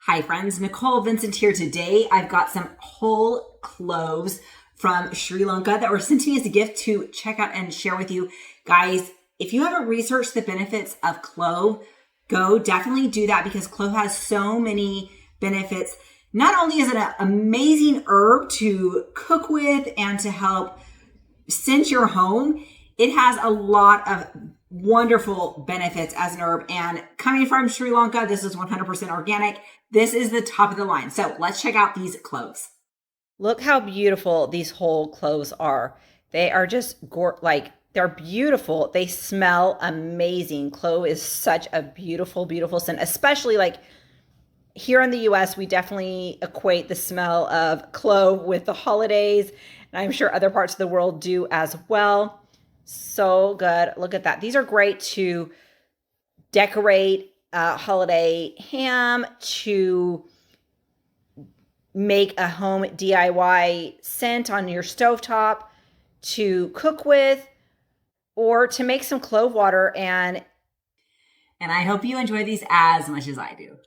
Hi friends, Nicole Vincent here today. I've got some whole cloves from Sri Lanka that were sent to me as a gift to check out and share with you. Guys, if you haven't researched the benefits of clove, go definitely do that because clove has so many benefits. Not only is it an amazing herb to cook with and to help scent your home, it has a lot of wonderful benefits as an herb. And coming from Sri Lanka, this is 100% organic. This is the top of the line. So let's check out these cloves. Look how beautiful these whole cloves are. They are just they're beautiful. They smell amazing. Clove is such a beautiful, beautiful scent, especially like here in the US, we definitely equate the smell of clove with the holidays. And I'm sure other parts of the world do as well. So good. Look at that. These are great to decorate holiday ham, to make a home DIY scent on your stovetop, to cook with, or to make some clove water. And I hope you enjoy these as much as I do.